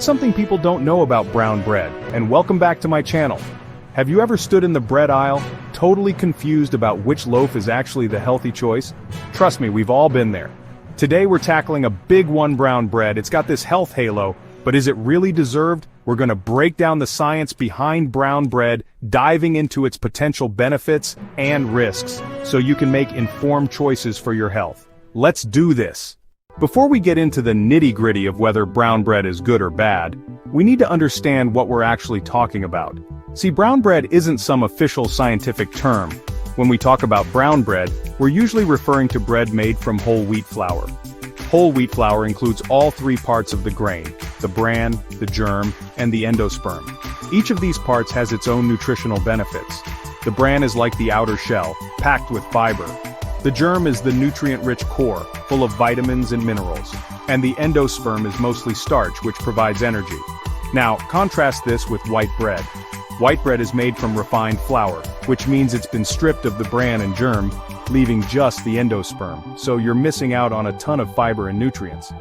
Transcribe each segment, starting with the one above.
Something people don't know about brown bread, and welcome back to my channel. Have you ever stood in the bread aisle, totally confused about which loaf is actually the healthy choice? Trust me, we've all been there. Today we're tackling a big one: brown bread. It's got this health halo, but is it really deserved? We're gonna break down the science behind brown bread, diving into its potential benefits and risks, so you can make informed choices for your health. Let's do this. Before we get into the nitty-gritty of whether brown bread is good or bad, we need to understand what we're actually talking about. See, brown bread isn't some official scientific term. When we talk about brown bread, we're usually referring to bread made from whole wheat flour. Whole wheat flour includes all three parts of the grain: the bran, the germ, and the endosperm. Each of these parts has its own nutritional benefits. The bran is like the outer shell, packed with fiber. The germ is the nutrient-rich core, full of vitamins and minerals. And the endosperm is mostly starch, which provides energy. Now, contrast this with white bread. White bread is made from refined flour, which means it's been stripped of the bran and germ, leaving just the endosperm, so you're missing out on a ton of fiber and nutrients.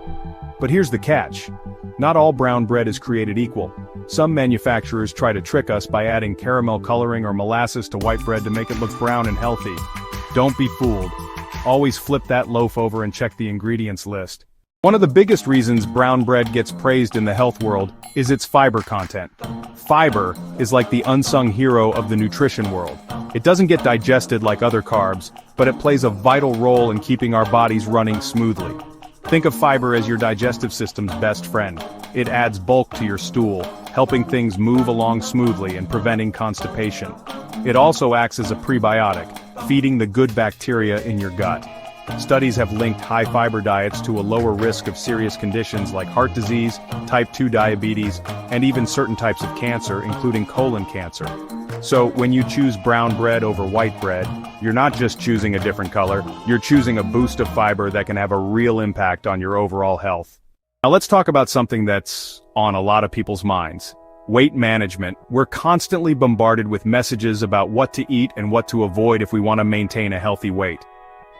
But here's the catch. Not all brown bread is created equal. Some manufacturers try to trick us by adding caramel coloring or molasses to white bread to make it look brown and healthy. Don't be fooled. Always flip that loaf over and check the ingredients list. One of the biggest reasons brown bread gets praised in the health world is its fiber content. Fiber is like the unsung hero of the nutrition world. It doesn't get digested like other carbs, but it plays a vital role in keeping our bodies running smoothly. Think of fiber as your digestive system's best friend. It adds bulk to your stool, helping things move along smoothly and preventing constipation. It also acts as a prebiotic, feeding the good bacteria in your gut. Studies have linked high-fiber diets to a lower risk of serious conditions like heart disease, type 2 diabetes, and even certain types of cancer, including colon cancer. So, when you choose brown bread over white bread, you're not just choosing a different color, you're choosing a boost of fiber that can have a real impact on your overall health. Now let's talk about something that's on a lot of people's minds: weight management. We're constantly bombarded with messages about what to eat and what to avoid if we want to maintain a healthy weight.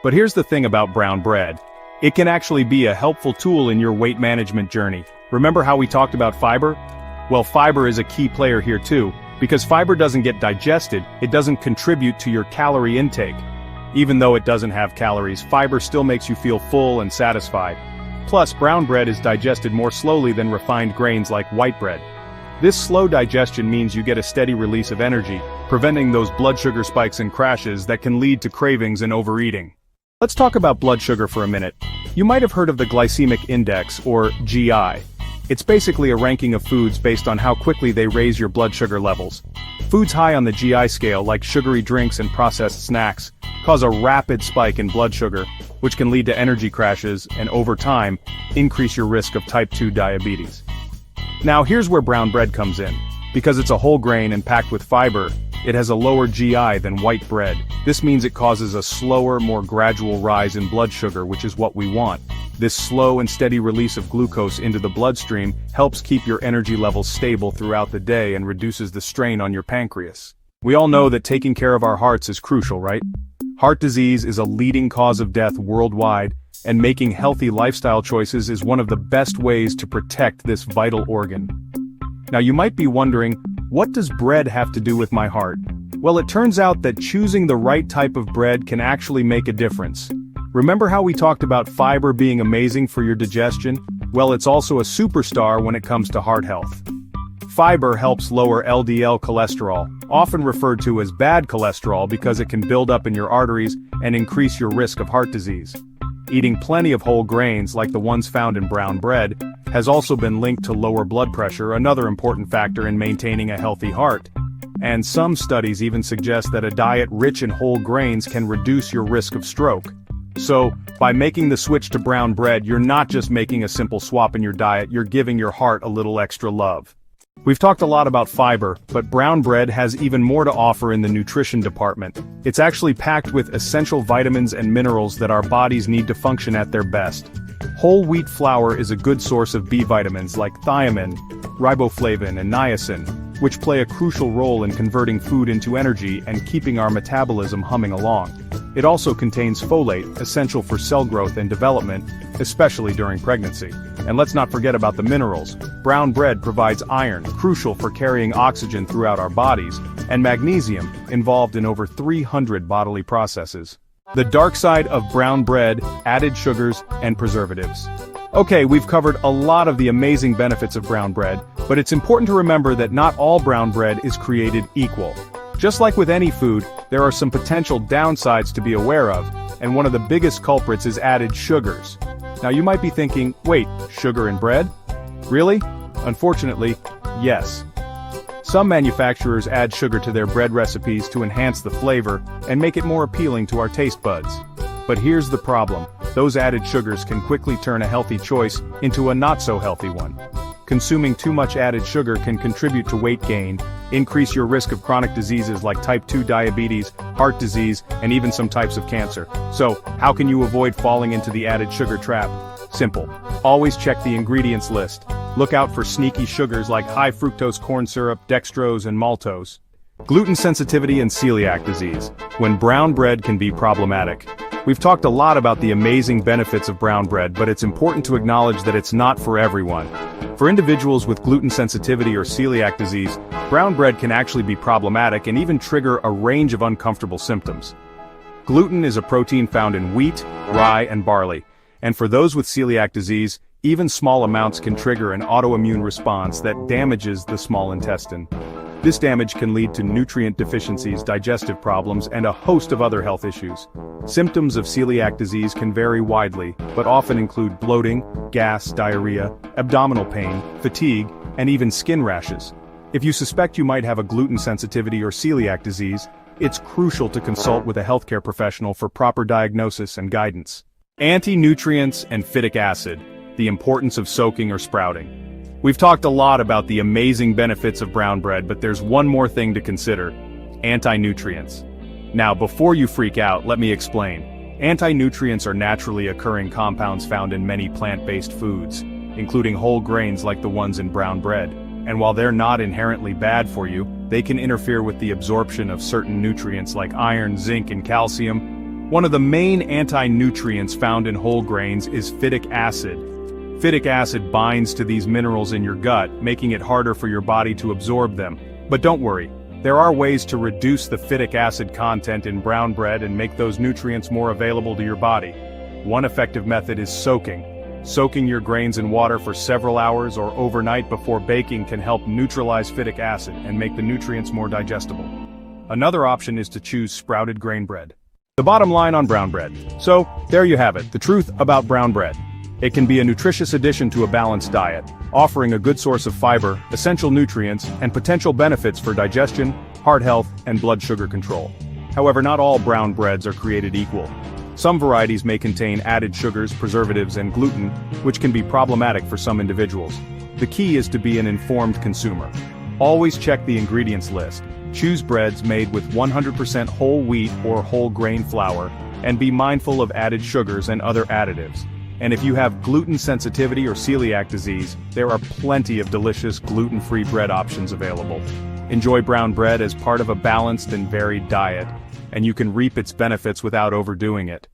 But here's the thing about brown bread. It can actually be a helpful tool in your weight management journey. Remember how we talked about fiber? Well, fiber is a key player here too, because fiber doesn't get digested, it doesn't contribute to your calorie intake. Even though it doesn't have calories, fiber still makes you feel full and satisfied. Plus, brown bread is digested more slowly than refined grains like white bread. This slow digestion means you get a steady release of energy, preventing those blood sugar spikes and crashes that can lead to cravings and overeating. Let's talk about blood sugar for a minute. You might have heard of the glycemic index, or GI. It's basically a ranking of foods based on how quickly they raise your blood sugar levels. Foods high on the GI scale, like sugary drinks and processed snacks, cause a rapid spike in blood sugar, which can lead to energy crashes and, over time, increase your risk of type 2 diabetes. Now here's where brown bread comes in. Because it's a whole grain and packed with fiber, it has a lower GI than white bread. This means it causes a slower, more gradual rise in blood sugar, which is what we want. This slow and steady release of glucose into the bloodstream helps keep your energy levels stable throughout the day and reduces the strain on your pancreas. We all know that taking care of our hearts is crucial, right? Heart disease is a leading cause of death worldwide, and making healthy lifestyle choices is one of the best ways to protect this vital organ. Now you might be wondering, what does bread have to do with my heart? Well, it turns out that choosing the right type of bread can actually make a difference. Remember how we talked about fiber being amazing for your digestion? Well, it's also a superstar when it comes to heart health. Fiber helps lower LDL cholesterol, often referred to as bad cholesterol because it can build up in your arteries and increase your risk of heart disease. Eating plenty of whole grains, like the ones found in brown bread, has also been linked to lower blood pressure, another important factor in maintaining a healthy heart. And some studies even suggest that a diet rich in whole grains can reduce your risk of stroke. So, by making the switch to brown bread, you're not just making a simple swap in your diet, you're giving your heart a little extra love. We've talked a lot about fiber, but brown bread has even more to offer in the nutrition department. It's actually packed with essential vitamins and minerals that our bodies need to function at their best. Whole wheat flour is a good source of B vitamins like thiamine, riboflavin, and niacin, which play a crucial role in converting food into energy and keeping our metabolism humming along. It also contains folate, essential for cell growth and development, especially during pregnancy. And let's not forget about the minerals. Brown bread provides iron, crucial for carrying oxygen throughout our bodies, and magnesium, involved in over 300 bodily processes. The dark side of brown bread: added sugars and preservatives. Okay, we've covered a lot of the amazing benefits of brown bread, but it's important to remember that not all brown bread is created equal. Just like with any food, there are some potential downsides to be aware of, and one of the biggest culprits is added sugars. Now you might be thinking, wait, sugar in bread? Really? Unfortunately, yes. Some manufacturers add sugar to their bread recipes to enhance the flavor and make it more appealing to our taste buds. But here's the problem: those added sugars can quickly turn a healthy choice into a not-so-healthy one. Consuming too much added sugar can contribute to weight gain, increase your risk of chronic diseases like type 2 diabetes, heart disease, and even some types of cancer. So, how can you avoid falling into the added sugar trap? Simple. Always check the ingredients list. Look out for sneaky sugars like high fructose corn syrup, dextrose, and maltose. Gluten sensitivity and celiac disease: when brown bread can be problematic. We've talked a lot about the amazing benefits of brown bread, but it's important to acknowledge that it's not for everyone. For individuals with gluten sensitivity or celiac disease, brown bread can actually be problematic and even trigger a range of uncomfortable symptoms. Gluten is a protein found in wheat, rye, and barley, and for those with celiac disease, even small amounts can trigger an autoimmune response that damages the small intestine. This damage can lead to nutrient deficiencies, digestive problems, and a host of other health issues. Symptoms of celiac disease can vary widely, but often include bloating, gas, diarrhea, abdominal pain, fatigue, and even skin rashes. If you suspect you might have a gluten sensitivity or celiac disease, it's crucial to consult with a healthcare professional for proper diagnosis and guidance. Anti-nutrients and phytic acid: the importance of soaking or sprouting. We've talked a lot about the amazing benefits of brown bread, but there's one more thing to consider: anti-nutrients. Now, before you freak out, let me explain. Anti-nutrients are naturally occurring compounds found in many plant-based foods, including whole grains like the ones in brown bread. And while they're not inherently bad for you, they can interfere with the absorption of certain nutrients like iron, zinc, and calcium. One of the main anti-nutrients found in whole grains is phytic acid. Phytic acid binds to these minerals in your gut, making it harder for your body to absorb them. But don't worry, there are ways to reduce the phytic acid content in brown bread and make those nutrients more available to your body. One effective method is soaking. Soaking your grains in water for several hours or overnight before baking can help neutralize phytic acid and make the nutrients more digestible. Another option is to choose sprouted grain bread. The bottom line on brown bread. So, there you have it, the truth about brown bread. It can be a nutritious addition to a balanced diet, offering a good source of fiber, essential nutrients, and potential benefits for digestion, heart health, and blood sugar control. However, not all brown breads are created equal. Some varieties may contain added sugars, preservatives, and gluten, which can be problematic for some individuals. The key is to be an informed consumer. Always check the ingredients list. Choose breads made with 100% whole wheat or whole grain flour, and be mindful of added sugars and other additives. And if you have gluten sensitivity or celiac disease, there are plenty of delicious gluten-free bread options available. Enjoy brown bread as part of a balanced and varied diet, and you can reap its benefits without overdoing it.